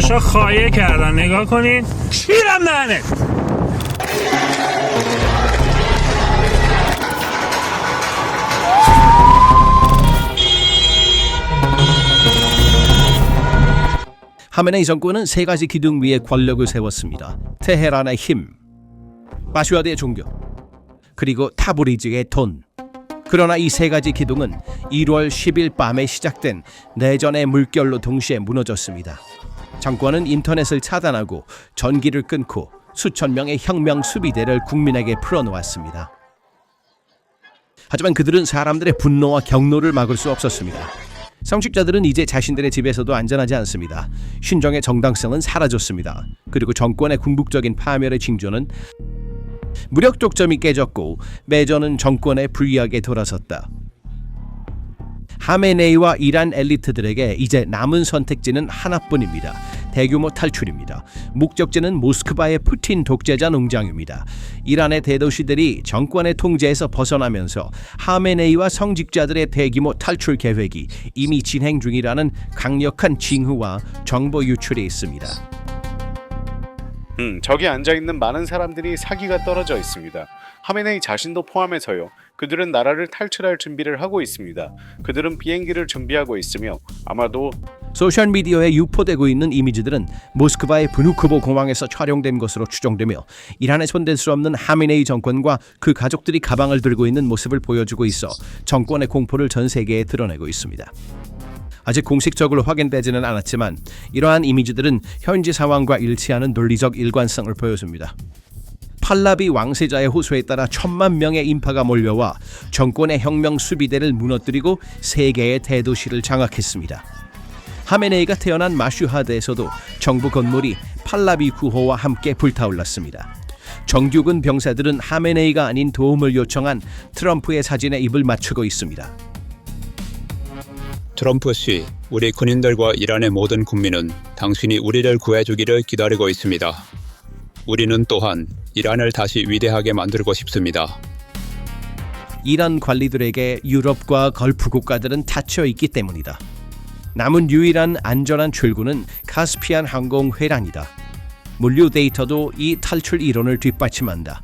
داداشا خایه کردن نگاه کنین کیرم دهنت. 하메네이 정권은 세 가지 기둥 위에 권력을 세웠습니다. 테헤란의 힘, 마슈아드의 종교, 그리고 타브리즈의 돈. 그러나 이 세 가지 기둥은 1월 10일 밤에 시작된 내전의 물결로 동시에 무너졌습니다. 정권은 인터넷을 차단하고 전기를 끊고 수천 명의 혁명 수비대를 국민에게 풀어놓았습니다. 하지만 그들은 사람들의 분노와 경로를 막을 수 없었습니다. 성직자들은 이제 자신들의 집에서도 안전하지 않습니다. 신정의 정당성은 사라졌습니다. 그리고 정권의 궁극적인 파멸의 징조는 무력 독점이 깨졌고 매전은 정권에 불리하게 돌아섰다. 하메네이와 이란 엘리트들에게 이제 남은 선택지는 하나뿐입니다. 대규모 탈출입니다. 목적지는 모스크바의 푸틴 독재자 농장입니다. 이란의 대도시들이 정권의 통제에서 벗어나면서 하메네이와 성직자들의 대규모 탈출 계획이 이미 진행 중이라는 강력한 징후와 정보 유출이 있습니다. 저기 앉아있는 많은 사람들이 사기가 떨어져 있습니다. 하메네이 자신도 포함해서요. 그들은 나라를 탈출할 준비를 하고 있습니다. 그들은 비행기를 준비하고 있으며 아마도 소셜미디어에 유포되고 있는 이미지들은 모스크바의 브누크보 공항에서 촬영된 것으로 추정되며 이란에 손댈 수 없는 하메네이 정권과 그 가족들이 가방을 들고 있는 모습을 보여주고 있어 정권의 공포를 전 세계에 드러내고 있습니다. 아직 공식적으로 확인되지는 않았지만 이러한 이미지들은 현지 상황과 일치하는 논리적 일관성을 보여줍니다. 팔라비 왕세자의 호소에 따라 1,000만 명의 인파가 몰려와 정권의 혁명 수비대를 무너뜨리고 세 개의 대도시를 장악했습니다. 하메네이가 태어난 마슈하드에서도 정부 건물이 팔라비 구호와 함께 불타올랐습니다. 정규군 병사들은 하메네이가 아닌 도움을 요청한 트럼프의 사진에 입을 맞추고 있습니다. 트럼프 씨, 우리 군인들과 이란의 모든 국민은 당신이 우리를 구해주기를 기다리고 있습니다. 우리는 또한 이란을 다시 위대하게 만들고 싶습니다. 이란 관리들에게 유럽과 걸프 국가들은 닫혀 있기 때문이다. 남은 유일한 안전한 출구는 카스피안 항공 회란이다. 물류 데이터도 이 탈출 이론을 뒷받침한다.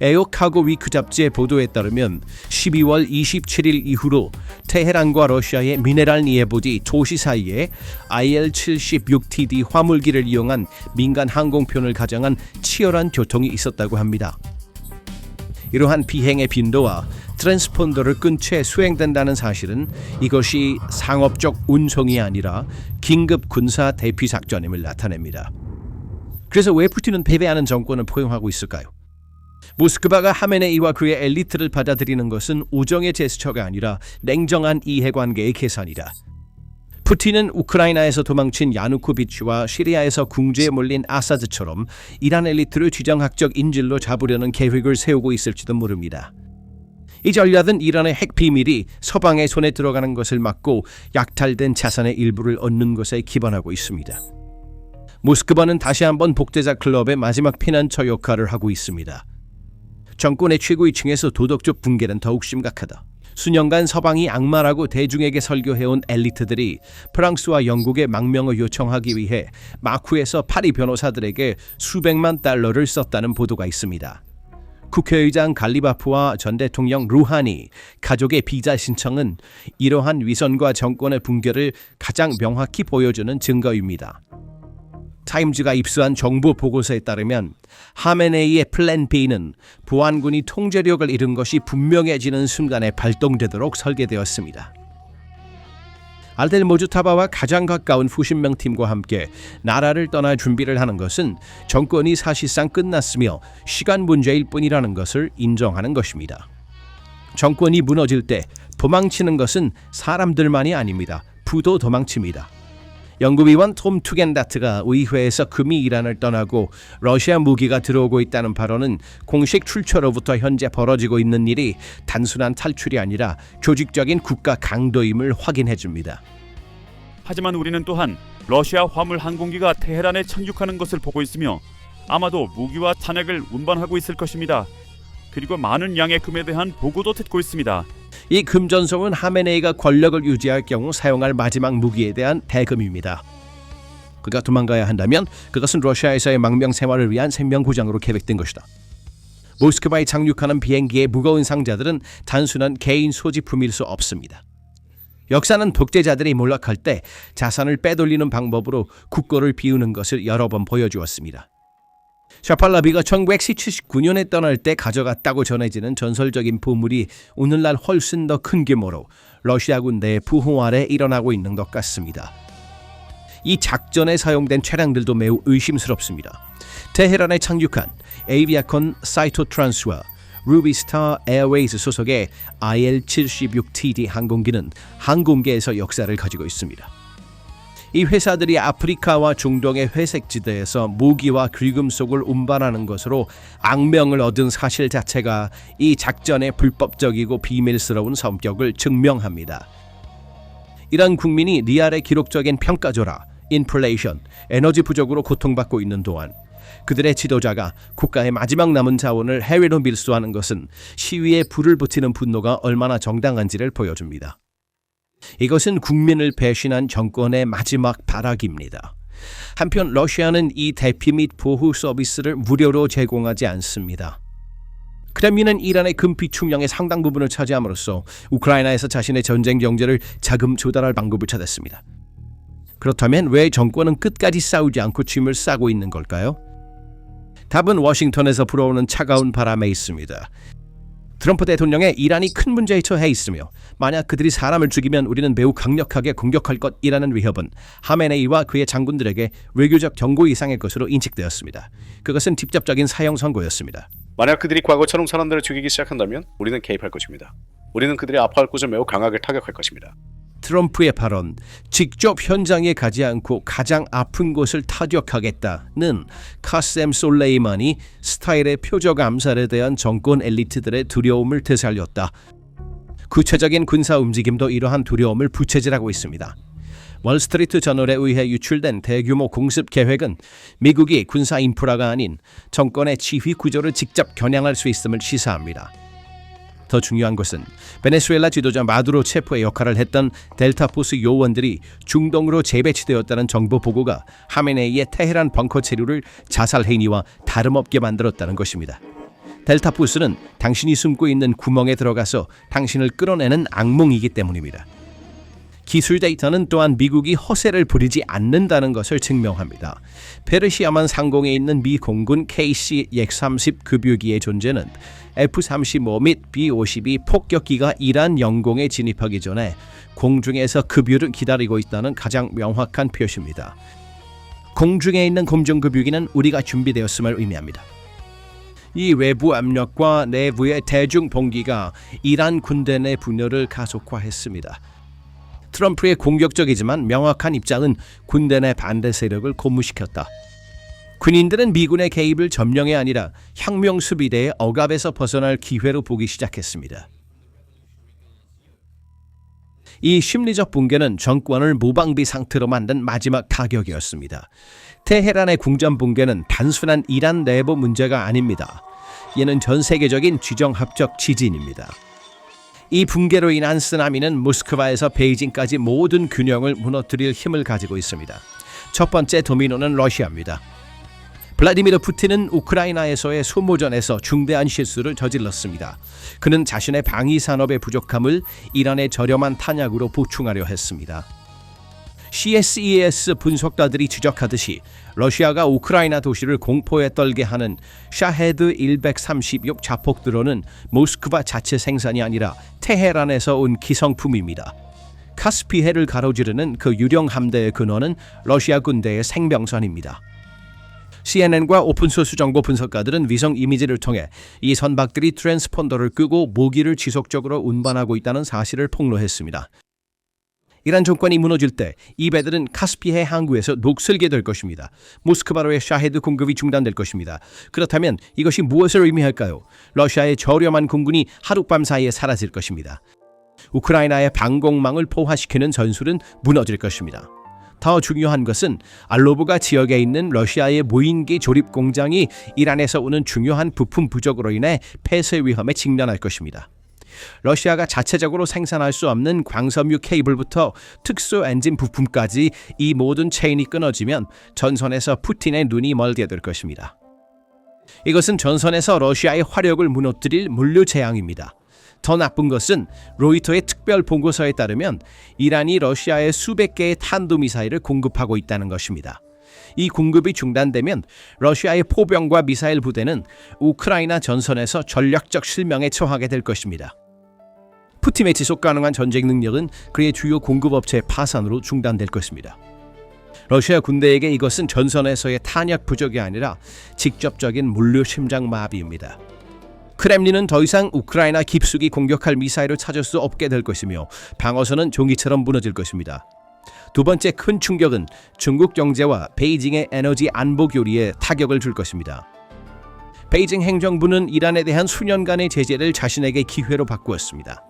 에어카고 위크 잡지의 보도에 따르면 12월 27일 이후로 테헤란과 러시아의 미네랄 니에보디 도시 사이에 IL-76TD 화물기를 이용한 민간 항공편을 가장한 치열한 교통이 있었다고 합니다. 이러한 비행의 빈도와 트랜스폰더를 끈 채 수행된다는 사실은 이것이 상업적 운송이 아니라 긴급 군사 대피 작전임을 나타냅니다. 그래서 왜 푸틴은 패배하는 정권을 포용하고 있을까요? 모스크바가 하메네이와 그의 엘리트를 받아들이는 것은 우정의 제스처가 아니라 냉정한 이해관계의 계산이다. 푸틴은 우크라이나에서 도망친 야누코비치와 시리아에서 궁지에 몰린 아사드처럼 이란 엘리트를 지정학적 인질로 잡으려는 계획을 세우고 있을지도 모릅니다. 이 전략은 이란의 핵 비밀이 서방의 손에 들어가는 것을 막고 약탈된 자산의 일부를 얻는 것에 기반하고 있습니다. 모스크바는 다시 한번 복제자 클럽의 마지막 피난처 역할을 하고 있습니다. 정권의 최고위층에서 도덕적 붕괴는 더욱 심각하다. 수년간 서방이 악마라고 대중에게 설교해온 엘리트들이 프랑스와 영국의 망명을 요청하기 위해 마쿠에서 파리 변호사들에게 수백만 달러를 썼다는 보도가 있습니다. 국회의장 갈리바프와 전 대통령 루하니 가족의 비자 신청은 이러한 위선과 정권의 붕괴를 가장 명확히 보여주는 증거입니다. 타임즈가 입수한 정부 보고서에 따르면 하메네이의 플랜 B는 보안군이 통제력을 잃은 것이 분명해지는 순간에 발동되도록 설계되었습니다. 알델모주타바와 가장 가까운 후신명 팀과 함께 나라를 떠날 준비를 하는 것은 정권이 사실상 끝났으며 시간 문제일 뿐이라는 것을 인정하는 것입니다. 정권이 무너질 때 도망치는 것은 사람들만이 아닙니다. 부도 도망칩니다. 연구위원 톰 투겐다트가 의회에서 금이 이란을 떠나고 러시아 무기가 들어오고 있다는 발언은 공식 출처로부터 현재 벌어지고 있는 일이 단순한 탈출이 아니라 조직적인 국가 강도임을 확인해 줍니다. 하지만 우리는 또한 러시아 화물 항공기가 테헤란에 착륙하는 것을 보고 있으며 아마도 무기와 탄약을 운반하고 있을 것입니다. 그리고 많은 양의 금에 대한 보고도 듣고 있습니다. 이 금전송은 하메네이가 권력을 유지할 경우 사용할 마지막 무기에 대한 대금입니다. 그가 도망가야 한다면 그것은 러시아에서의 망명 생활을 위한 생명보장으로 계획된 것이다. 모스크바에 착륙하는 비행기의 무거운 상자들은 단순한 개인 소지품일 수 없습니다. 역사는 독재자들이 몰락할 때 자산을 빼돌리는 방법으로 국고를 비우는 것을 여러 번 보여주었습니다. 샤팔라비가 1979년에 떠날 때 가져갔다고 전해지는 전설적인 보물이 오늘날 훨씬 더 큰 규모로 러시아 군대의 부호 아래 일어나고 있는 것 같습니다. 이 작전에 사용된 차량들도 매우 의심스럽습니다. 테헤란에 착륙한 에이비아콘 사이토트란스와 루비스타 에어웨이즈 소속의 IL-76TD 항공기는 항공계에서 역사를 가지고 있습니다. 이 회사들이 아프리카와 중동의 회색지대에서 무기와 귀금속을 운반하는 것으로 악명을 얻은 사실 자체가 이 작전의 불법적이고 비밀스러운 성격을 증명합니다. 이란 국민이 리알의 기록적인 평가조라, 인플레이션, 에너지 부족으로 고통받고 있는 동안 그들의 지도자가 국가의 마지막 남은 자원을 해외로 밀수하는 것은 시위에 불을 붙이는 분노가 얼마나 정당한지를 보여줍니다. 이것은 국민을 배신한 정권의 마지막 발악입니다. 한편 러시아는 이 대피 및 보호 서비스를 무료로 제공하지 않습니다. 크렘린은 이란의 금피 충량의 상당 부분을 차지함으로써 우크라이나에서 자신의 전쟁 경제를 자금 조달할 방법을 찾았습니다. 그렇다면 왜 정권은 끝까지 싸우지 않고 짐을 싸고 있는 걸까요? 답은 워싱턴에서 불어오는 차가운 바람에 있습니다. 트럼프 대통령의 이란이 큰 문제에 처해 있으며 만약 그들이 사람을 죽이면 우리는 매우 강력하게 공격할 것이라는 위협은 하메네이와 그의 장군들에게 외교적 경고 이상의 것으로 인식되었습니다. 그것은 직접적인 사형 선고였습니다. 만약 그들이 과거처럼 사람들을 죽이기 시작한다면 우리는 개입할 것입니다. 우리는 그들이 아파할 곳을 매우 강하게 타격할 것입니다. 트럼프의 발언, 직접 현장에 가지 않고 가장 아픈 곳을 타격하겠다는 카셈 솔레이마니 스타일의 표적 암살에 대한 정권 엘리트들의 두려움을 되살렸다. 구체적인 군사 움직임도 이러한 두려움을 부채질하고 있습니다. 월스트리트 저널에 의해 유출된 대규모 공습 계획은 미국이 군사 인프라가 아닌 정권의 지휘 구조를 직접 겨냥할 수 있음을 시사합니다. 더 중요한 것은 베네수엘라 지도자 마두로 체포의 역할을 했던 델타포스 요원들이 중동으로 재배치되었다는 정보 보고가 하메네이의 테헤란 벙커 체류를 자살 행위와 다름없게 만들었다는 것입니다. 델타포스는 당신이 숨고 있는 구멍에 들어가서 당신을 끌어내는 악몽이기 때문입니다. 기술 데이터는 또한 미국이 허세를 부리지 않는다는 것을 증명합니다. 페르시아만 상공에 있는 미 공군 KC-130 급유기의 존재는 F-35 및 B-52 폭격기가 이란 영공에 진입하기 전에 공중에서 급유를 기다리고 있다는 가장 명확한 표시입니다. 공중에 있는 공중급유기는 우리가 준비되었음을 의미합니다. 이 외부 압력과 내부의 대중 봉기가 이란 군대 내 분열을 가속화했습니다. 트럼프의 공격적이지만 명확한 입장은 군대 내 반대 세력을 고무시켰다. 군인들은 미군의 개입을 점령이 아니라 혁명 수비대의 억압에서 벗어날 기회로 보기 시작했습니다. 이 심리적 붕괴는 정권을 무방비 상태로 만든 마지막 타격이었습니다. 테헤란의 궁전 붕괴는 단순한 이란 내부 문제가 아닙니다. 이는 전 세계적인 지정학적 지진입니다. 이 붕괴로 인한 쓰나미는 모스크바에서 베이징까지 모든 균형을 무너뜨릴 힘을 가지고 있습니다. 첫 번째 도미노는 러시아입니다. 블라디미르 푸틴은 우크라이나에서의 소모전에서 중대한 실수를 저질렀습니다. 그는 자신의 방위 산업의 부족함을 이란의 저렴한 탄약으로 보충하려 했습니다. CSES 분석가들이 지적하듯이 러시아가 우크라이나 도시를 공포에 떨게 하는 샤헤드 136 자폭 드론은 모스크바 자체 생산이 아니라 테헤란에서 온 기성품입니다. 카스피해를 가로지르는 그 유령 함대의 근원은 러시아 군대의 생명선입니다. CNN과 오픈소스 정보 분석가들은 위성 이미지를 통해 이 선박들이 트랜스폰더를 끄고 무기를 지속적으로 운반하고 있다는 사실을 폭로했습니다. 이란 정권이 무너질 때 이 배들은 카스피해 항구에서 녹슬게 될 것입니다. 모스크바로의 샤헤드 공급이 중단될 것입니다. 그렇다면 이것이 무엇을 의미할까요? 러시아의 저렴한 공군이 하룻밤 사이에 사라질 것입니다. 우크라이나의 방공망을 포화시키는 전술은 무너질 것입니다. 더 중요한 것은 알로브가 지역에 있는 러시아의 무인기 조립 공장이 이란에서 오는 중요한 부품 부족으로 인해 폐쇄 위험에 직면할 것입니다. 러시아가 자체적으로 생산할 수 없는 광섬유 케이블부터 특수 엔진 부품까지 이 모든 체인이 끊어지면 전선에서 푸틴의 눈이 멀게 될 것입니다. 이것은 전선에서 러시아의 화력을 무너뜨릴 물류 재앙입니다. 더 나쁜 것은 로이터의 특별 보고서에 따르면 이란이 러시아에 수백 개의 탄도미사일을 공급하고 있다는 것입니다. 이 공급이 중단되면 러시아의 포병과 미사일 부대는 우크라이나 전선에서 전략적 실명에 처하게 될 것입니다. 푸틴의 지속 가능한 전쟁 능력은 그의 주요 공급업체의 파산으로 중단될 것입니다. 러시아 군대에게 이것은 전선에서의 탄약 부족이 아니라 직접적인 물류 심장 마비입니다. 크렘린은 더 이상 우크라이나 깊숙이 공격할 미사일을 찾을 수 없게 될 것이며 방어선은 종이처럼 무너질 것입니다. 두 번째 큰 충격은 중국 경제와 베이징의 에너지 안보 교리에 타격을 줄 것입니다. 베이징 행정부는 이란에 대한 수년간의 제재를 자신에게 기회로 바꾸었습니다.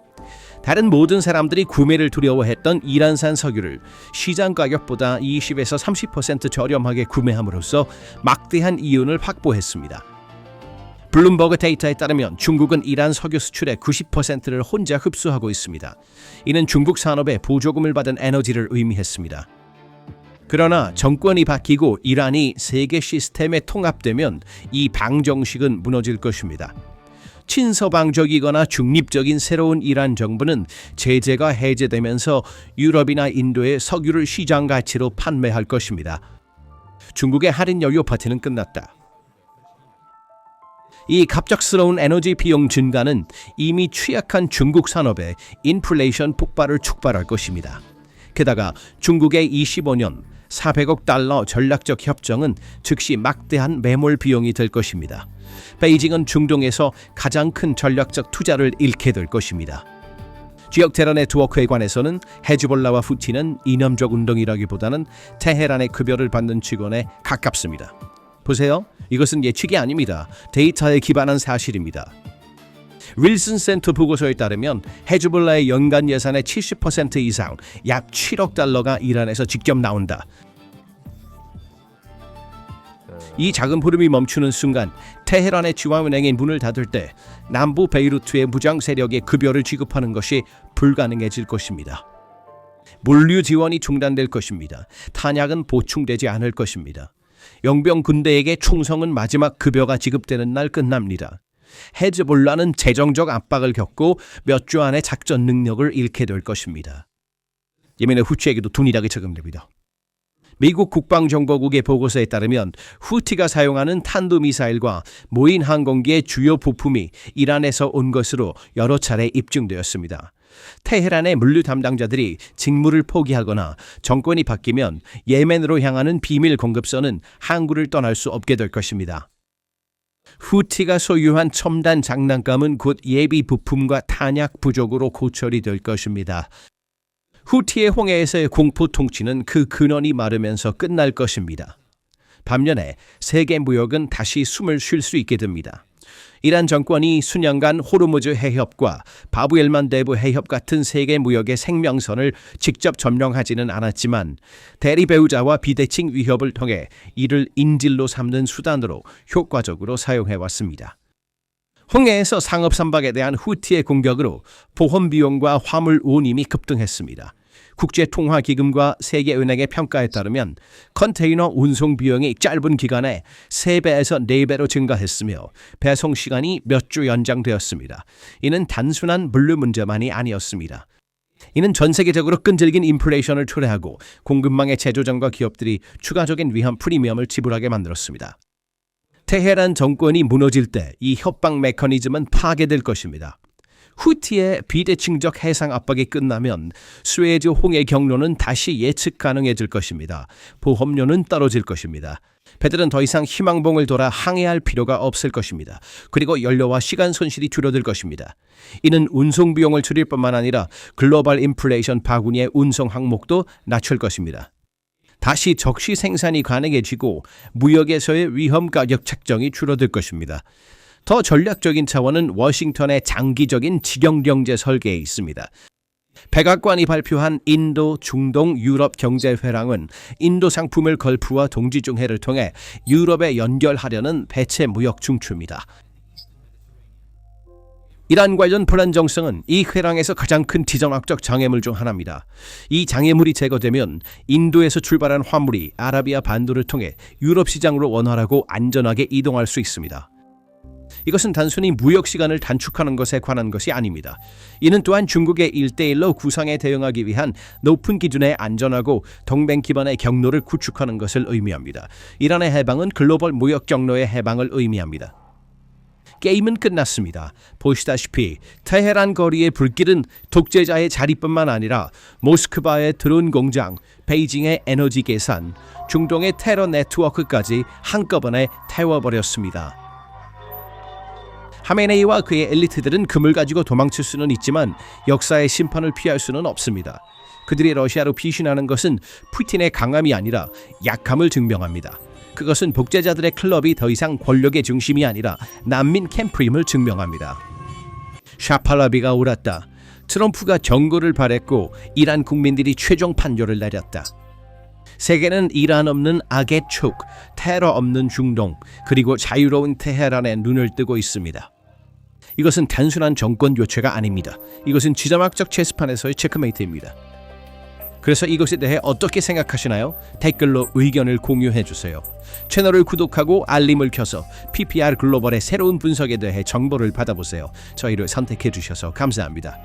다른 모든 사람들이 구매를 두려워했던 이란산 석유를 시장 가격보다 20에서 30% 저렴하게 구매함으로써 막대한 이윤을 확보했습니다. 블룸버그 데이터에 따르면 중국은 이란 석유 수출의 90%를 혼자 흡수하고 있습니다. 이는 중국 산업에 보조금을 받은 에너지를 의미했습니다. 그러나 정권이 바뀌고 이란이 세계 시스템에 통합되면 이 방정식은 무너질 것입니다. 친서방적이거나 중립적인 새로운 이란 정부는 제재가 해제되면서 유럽이나 인도의 석유를 시장 가치로 판매할 것입니다. 중국의 할인 연료 파티는 끝났다. 이 갑작스러운 에너지 비용 증가는 이미 취약한 중국 산업에 인플레이션 폭발을 촉발할 것입니다. 게다가 중국의 25년 400억 달러 전략적 협정은 즉시 막대한 매몰 비용이 될 것입니다. 베이징은 중동에서 가장 큰 전략적 투자를 잃게 될 것입니다. 지역 테러 네트워크에 관해서는 헤즈볼라와 후티는 이념적 운동이라기보다는 테헤란의 급여를 받는 직원에 가깝습니다. 보세요. 이것은 예측이 아닙니다. 데이터에 기반한 사실입니다. 윌슨 센터 보고서에 따르면 헤즈볼라의 연간 예산의 70% 이상 약 7억 달러가 이란에서 직접 나온다. 이 작은 흐름이 멈추는 순간 테헤란의 지화은행이 문을 닫을 때 남부 베이루트의 무장 세력에 급여를 지급하는 것이 불가능해질 것입니다. 물류 지원이 중단될 것입니다. 탄약은 보충되지 않을 것입니다. 영병 군대에게 총성은 마지막 급여가 지급되는 날 끝납니다. 헤즈볼라는 재정적 압박을 겪고 몇 주 안에 작전 능력을 잃게 될 것입니다. 예멘의 후티에게도 둔일하게 적용됩니다. 미국 국방정보국의 보고서에 따르면 후티가 사용하는 탄도미사일과 모인 항공기의 주요 부품이 이란에서 온 것으로 여러 차례 입증되었습니다. 테헤란의 물류 담당자들이 직무를 포기하거나 정권이 바뀌면 예멘으로 향하는 비밀 공급선은 항구를 떠날 수 없게 될 것입니다. 후티가 소유한 첨단 장난감은 곧 예비 부품과 탄약 부족으로 고철이 될 것입니다. 후티의 홍해에서의 공포 통치는 그 근원이 마르면서 끝날 것입니다. 반면에 세계 무역은 다시 숨을 쉴 수 있게 됩니다. 이란 정권이 수년간 호르무즈 해협과 바브엘만 대부 해협 같은 세계 무역의 생명선을 직접 점령하지는 않았지만 대리 배후자와 비대칭 위협을 통해 이를 인질로 삼는 수단으로 효과적으로 사용해왔습니다. 홍해에서 상업 선박에 대한 후티의 공격으로 보험 비용과 화물 운임이 급등했습니다. 국제통화기금과 세계은행의 평가에 따르면 컨테이너 운송 비용이 짧은 기간에 3배에서 4배로 증가했으며 배송 시간이 몇 주 연장되었습니다. 이는 단순한 물류 문제만이 아니었습니다. 이는 전 세계적으로 끈질긴 인플레이션을 초래하고 공급망의 제조장과 기업들이 추가적인 위험 프리미엄을 지불하게 만들었습니다. 테헤란 정권이 무너질 때 이 협박 메커니즘은 파괴될 것입니다. 후티의 비대칭적 해상 압박이 끝나면 수에즈 홍해 경로는 다시 예측 가능해질 것입니다. 보험료는 떨어질 것입니다. 배들은 더 이상 희망봉을 돌아 항해할 필요가 없을 것입니다. 그리고 연료와 시간 손실이 줄어들 것입니다. 이는 운송 비용을 줄일 뿐만 아니라 글로벌 인플레이션 바구니의 운송 항목도 낮출 것입니다. 다시 적시 생산이 가능해지고 무역에서의 위험 가격 책정이 줄어들 것입니다. 더 전략적인 차원은 워싱턴의 장기적인 직영경제 설계에 있습니다. 백악관이 발표한 인도, 중동, 유럽 경제회랑은 인도 상품을 걸프와 동지중해를 통해 유럽에 연결하려는 배체 무역 중추입니다. 이란 관련 불안정성은 이 회랑에서 가장 큰 지정학적 장애물 중 하나입니다. 이 장애물이 제거되면 인도에서 출발한 화물이 아라비아 반도를 통해 유럽 시장으로 원활하고 안전하게 이동할 수 있습니다. 이것은 단순히 무역 시간을 단축하는 것에 관한 것이 아닙니다. 이는 또한 중국의 1대1로 구상에 대응하기 위한 높은 기준의 안전하고 동맹 기반의 경로를 구축하는 것을 의미합니다. 이란의 해방은 글로벌 무역 경로의 해방을 의미합니다. 게임은 끝났습니다. 보시다시피 테헤란 거리의 불길은 독재자의 자리뿐만 아니라 모스크바의 드론 공장, 베이징의 에너지 계산, 중동의 테러 네트워크까지 한꺼번에 태워버렸습니다. 하메네이와 그의 엘리트들은 금을 가지고 도망칠 수는 있지만 역사의 심판을 피할 수는 없습니다. 그들이 러시아로 피신하는 것은 푸틴의 강함이 아니라 약함을 증명합니다. 그것은 독재자들의 클럽이 더 이상 권력의 중심이 아니라 난민 캠프임을 증명합니다. 샤팔라비가 옳았다. 트럼프가 경고를 발했고 이란 국민들이 최종 판결을 내렸다. 세계는 이란 없는 악의 촉, 테러 없는 중동, 그리고 자유로운 테헤란에 눈을 뜨고 있습니다. 이것은 단순한 정권 교체가 아닙니다. 이것은 지정학적 체스판에서의 체크메이트입니다. 그래서 이것에 대해 어떻게 생각하시나요? 댓글로 의견을 공유해 주세요. 채널을 구독하고 알림을 켜서 PPR 글로벌의 새로운 분석에 대해 정보를 받아보세요. 저희를 선택해 주셔서 감사합니다.